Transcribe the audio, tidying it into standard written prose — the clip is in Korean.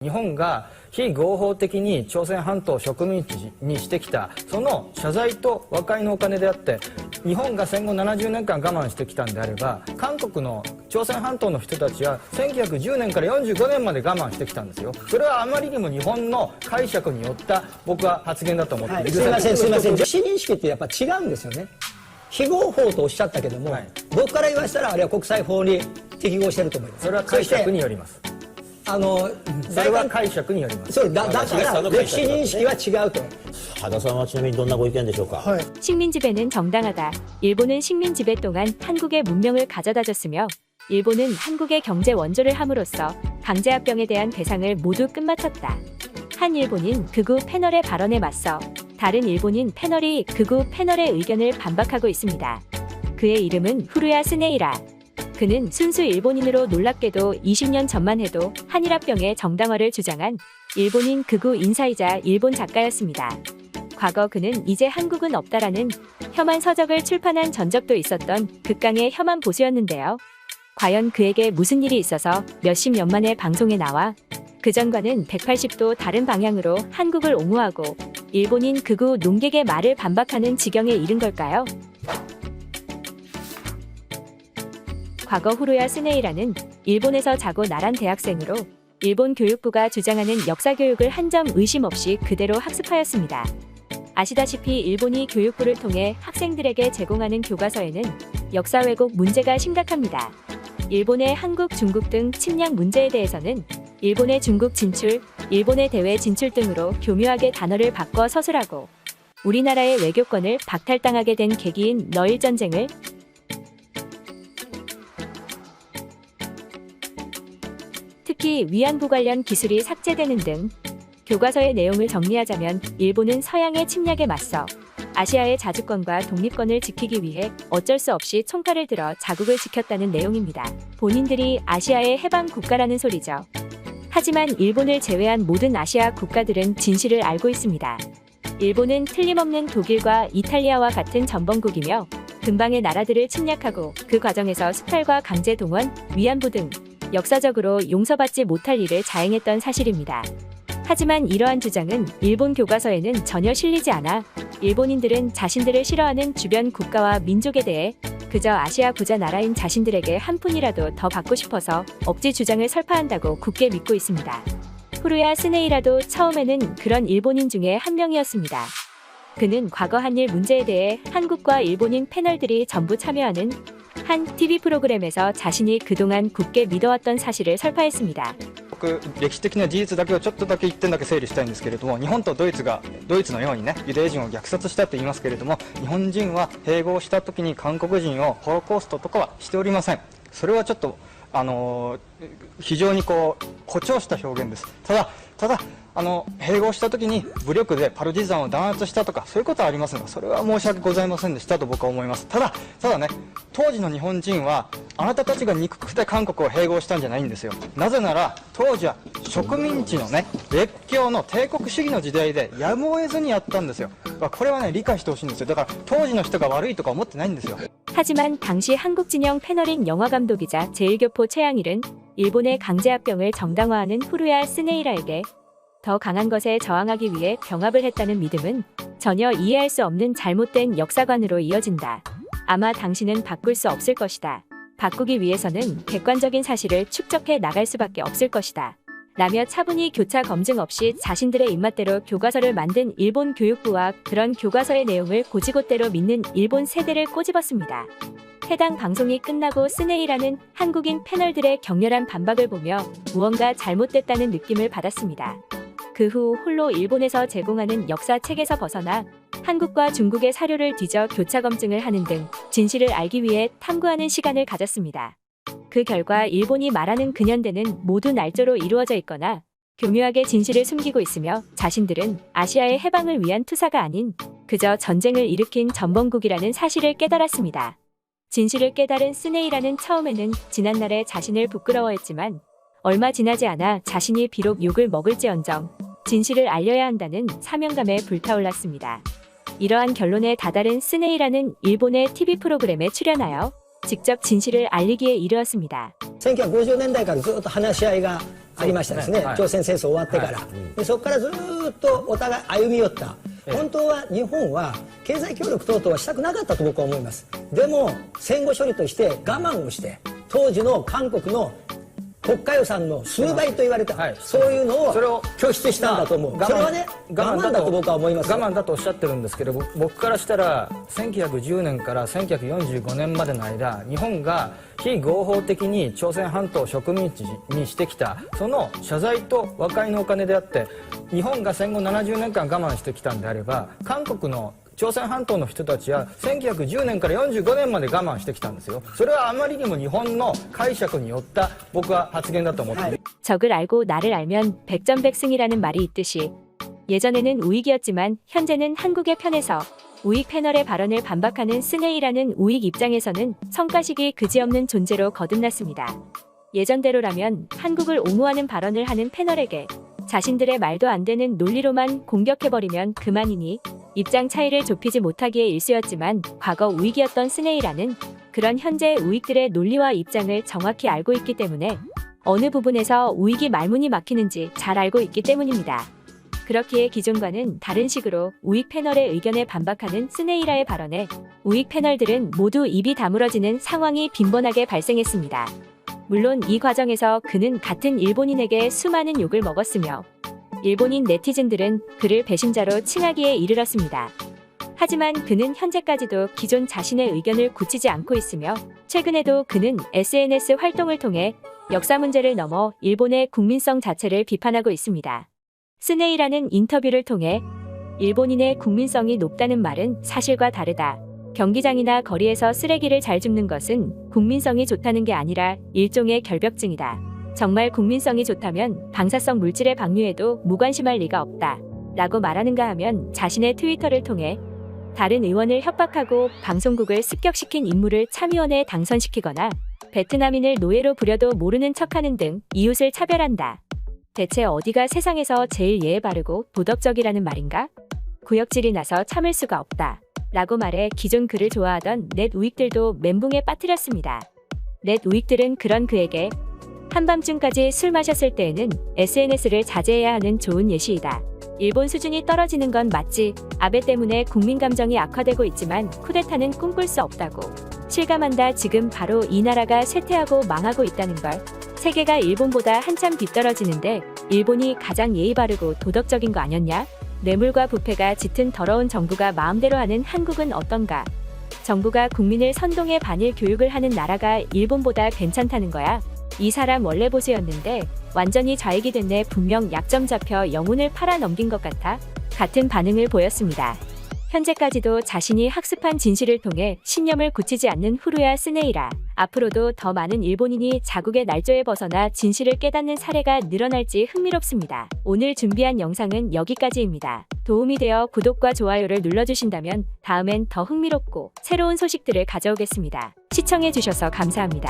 日本が非合法的に朝鮮半島を植民地にしてきたその謝罪と和解のお金であって、日本が戦後70年間我慢してきたんであれば、韓国の朝鮮半島の人たちは1910年から45年まで我慢してきたんですよ。それはあまりにも日本の解釈によった僕は発言だと思っている。すいません女子認識ってやっぱ違うんですよね。非合法とおっしゃったけども、僕から言わせたらあれは国際法に適合してると思います。それは解釈によります。それは解釈によります。そうだから歴史認識は違うと。하다さんはちなみにどんなご意見でしょうか。 식민지배는 정당하다. 일본은 식민지배 동안 한국의 문명을 가져다줬으며 일본은 한국의 경제 원조를 함으로써 강제합병에 대한 배상을 모두 끝마쳤다. 한 일본인 극우 패널의 발언에 맞서 다른 일본인 패널이 극우 패널의 의견을 반박하고 있습니다. 그의 이름은 후루야 스네이라. 그는 순수 일본인으로 놀랍게도 20년 전만 해도 한일합병의 정당화를 주장한 일본인 극우 인사이자 일본 작가였습니다. 과거 그는 이제 한국은 없다라는 혐한 서적을 출판한 전적도 있었던 극강의 혐한 보수였는데요. 과연 그에게 무슨 일이 있어서 몇십 년 만에 방송에 나와 그전과는 180도 다른 방향으로 한국을 옹호하고 일본인 극우 농객의 말을 반박하는 지경에 이른 걸까요? 과거 후루야 스네이라는 일본에서 자고 나란 대학생으로 일본 교육부가 주장하는 역사교육을 한 점 의심 없이 그대로 학습하였습니다. 아시다시피 일본이 교육부를 통해 학생들에게 제공하는 교과서에는 역사 왜곡 문제가 심각합니다. 일본의 한국, 중국 등 침략 문제에 대해서는 일본의 중국 진출, 일본의 대외 진출 등으로 교묘하게 단어를 바꿔 서술하고 우리나라의 외교권을 박탈당하게 된 계기인 러일 전쟁을 특히 위안부 관련 기술이 삭제되는 등 교과서의 내용을 정리하자면 일본은 서양의 침략에 맞서 아시아의 자주권과 독립권을 지키기 위해 어쩔 수 없이 총칼을 들어 자국을 지켰다는 내용입니다. 본인들이 아시아의 해방 국가라는 소리죠. 하지만 일본을 제외한 모든 아시아 국가들은 진실을 알고 있습니다. 일본은 틀림없는 독일과 이탈리아와 같은 전범국이며 근방의 나라들을 침략하고 그 과정에서 수탈과 강제 동원, 위안부 등 역사적으로 용서받지 못할 일을 자행했던 사실입니다. 하지만 이러한 주장은 일본 교과서에는 전혀 실리지 않아 일본인들은 자신들을 싫어하는 주변 국가와 민족에 대해 그저 아시아 부자 나라인 자신들에게 한 푼이라도 더 받고 싶어서 억지 주장을 설파한다고 굳게 믿고 있습니다. 후루야 스네이라도 처음에는 그런 일본인 중에 한 명이었습니다. 그는 과거 한일 문제에 대해 한국과 일본인 패널들이 전부 참여하는 한 TV 프로그램에서 자신이 그동안 굳게 믿어왔던 사실을 설파했습니다. 歴史的な事実だけをちょっとだけ1点だけ整理したいんですけれども、日本とドイツのようにね、ユダヤ人を虐殺したと言いますけれども、日本人は併合した時に韓国人をホロコーストとかはしておりません。それはちょっと非常に誇張した表現です。ただ併合した時に武力でパルチザンを弾圧したとかそういうことはありますが、それは申し訳ございませんでしたと僕は思います。ただね、当時の日本人はあなたたちが憎くて韓国を併合したんじゃないんですよ。なぜなら当時は植民地のね、列強の帝国主義の時代でやむを得ずにやったんですよ。これはね、理解してほしいんですよ。だから当時の人が悪いとか思ってないんですよ。 하지만 당시 한국 진영 패널인 영화감독이자 제1교포 최양일은 일본의 강제합병을 정당화하는 후루야 스네이라에게 더 강한 것에 저항하기 위해 병합을 했다는 믿음은 전혀 이해할 수 없는 잘못된 역사관으로 이어진다. 아마 당신은 바꿀 수 없을 것이다. 바꾸기 위해서는 객관적인 사실을 축적해 나갈 수밖에 없을 것이다. 라며 차분히 교차 검증 없이 자신들의 입맛대로 교과서를 만든 일본 교육부와 그런 교과서의 내용을 고지곳대로 믿는 일본 세대를 꼬집었습니다. 해당 방송이 끝나고 스네이라는 한국인 패널들의 격렬한 반박을 보며 무언가 잘못됐다는 느낌을 받았습니다. 그 후 홀로 일본에서 제공하는 역사책에서 벗어나 한국과 중국의 사료를 뒤져 교차 검증을 하는 등 진실을 알기 위해 탐구하는 시간을 가졌습니다. 그 결과 일본이 말하는 근현대는 모두 날조로 이루어져 있거나 교묘하게 진실을 숨기고 있으며 자신들은 아시아의 해방을 위한 투사가 아닌 그저 전쟁을 일으킨 전범국이라는 사실을 깨달았습니다. 진실을 깨달은 스네이라는 처음에는 지난날의 자신을 부끄러워했지만 얼마 지나지 않아 자신이 비록 욕을 먹을지언정 진실을 알려야 한다는 사명감에 불타올랐습니다. 이러한 결론에 다다른 스네이라는 일본의 TV 프로그램에 출연하여 직접 진실을 알리기에 이르렀습니다. 1950年代からずっと話し合いがありましたですね、はい朝鮮戦争終わってから、でそこからずーっとお互い歩み寄った、本当は日本は経済協力等々はしたくなかったと僕は思います。でも戦後処理として我慢をして、当時の韓国の国家予算の数倍と言われた、はいそういうのをそれを拠出したんだと思う。まあそれはね我慢だと僕は思います。我慢だとおっしゃってるんですけど、僕からしたら1910年から1945年までの間、日本が非合法的に朝鮮半島を植民地にしてきた、その謝罪と和解のお金であって、日本が戦後70年間我慢してきたんであれば、韓国の朝鮮半島の人たちは1910年から45年まで我慢してきたんですよ。それはあまりにも日本の解釈によった僕は発言だと思っている。 적을 알고 나를 알면 백전백승이라는 말이 있듯이 예전에는 우익이었지만 현재는 한국의 편에서 우익 패널의 발언을 반박하는 스네이라는 우익 입장에서는 성가시기 그지없는 존재로 거듭났습니다. 예전대로라면 한국을 옹호하는 발언을 하는 패널에게 자신들의 말도 안 되는 논리로만 공격해버리면 그만이니 입장 차이를 좁히지 못하기에 일쑤였지만, 과거 우익이었던 스네이라는 그런 현재 우익들의 논리와 입장을 정확히 알고 있기 때문에 어느 부분에서 우익이 말문이 막히는지 잘 알고 있기 때문입니다. 그렇기에 기존과는 다른 식으로 우익 패널의 의견에 반박하는 스네이라의 발언에 우익 패널들은 모두 입이 다물어지는 상황이 빈번하게 발생했습니다. 물론 이 과정에서 그는 같은 일본인에게 수많은 욕을 먹었으며 일본인 네티즌들은 그를 배신자로 칭하기에 이르렀습니다. 하지만 그는 현재까지도 기존 자신의 의견을 굳히지 않고 있으며, 최근에도 그는 SNS 활동을 통해 역사 문제를 넘어 일본의 국민성 자체를 비판하고 있습니다. 스네이라는 인터뷰를 통해 일본인의 국민성이 높다는 말은 사실과 다르다. 경기장이나 거리에서 쓰레기를 잘 줍는 것은 국민성이 좋다는 게 아니라 일종의 결벽증이다. 정말 국민성이 좋다면 방사성 물질의 방류에도 무관심할 리가 없다. 라고 말하는가 하면 자신의 트위터를 통해 다른 의원을 협박하고 방송국을 습격시킨 인물을 참의원에 당선시키거나 베트남인을 노예로 부려도 모르는 척하는 등 이웃을 차별한다. 대체 어디가 세상에서 제일 예의 바르고 도덕적이라는 말인가? 구역질이 나서 참을 수가 없다. 라고 말해 기존 그를 좋아하던 넷 우익들도 멘붕에 빠뜨렸습니다. 넷 우익들은 그런 그에게 한밤중까지 술 마셨을 때에는 SNS를 자제해야 하는 좋은 예시이다. 일본 수준이 떨어지는 건 맞지. 아베 때문에 국민 감정이 악화되고 있지만 쿠데타는 꿈꿀 수 없다고. 실감한다. 지금 바로 이 나라가 쇠퇴하고 망하고 있다는 걸. 세계가 일본보다 한참 뒤떨어지는데 일본이 가장 예의 바르고 도덕적인 거 아니었냐? 뇌물과 부패가 짙은 더러운 정부가 마음대로 하는 한국은 어떤가? 정부가 국민을 선동해 반일 교육을 하는 나라가 일본보다 괜찮다는 거야. 이 사람 원래 보수였는데 완전히 좌익이 됐네. 분명 약점 잡혀 영혼을 팔아 넘긴 것 같아. 같은 반응을 보였습니다. 현재까지도 자신이 학습한 진실을 통해 신념을 굳히지 않는 후루야 스네이라. 앞으로도 더 많은 일본인이 자국의 날조에 벗어나 진실을 깨닫는 사례가 늘어날지 흥미롭습니다. 오늘 준비한 영상은 여기까지입니다. 도움이 되어 구독과 좋아요를 눌러주신다면 다음엔 더 흥미롭고 새로운 소식들을 가져오겠습니다. 시청해주셔서 감사합니다.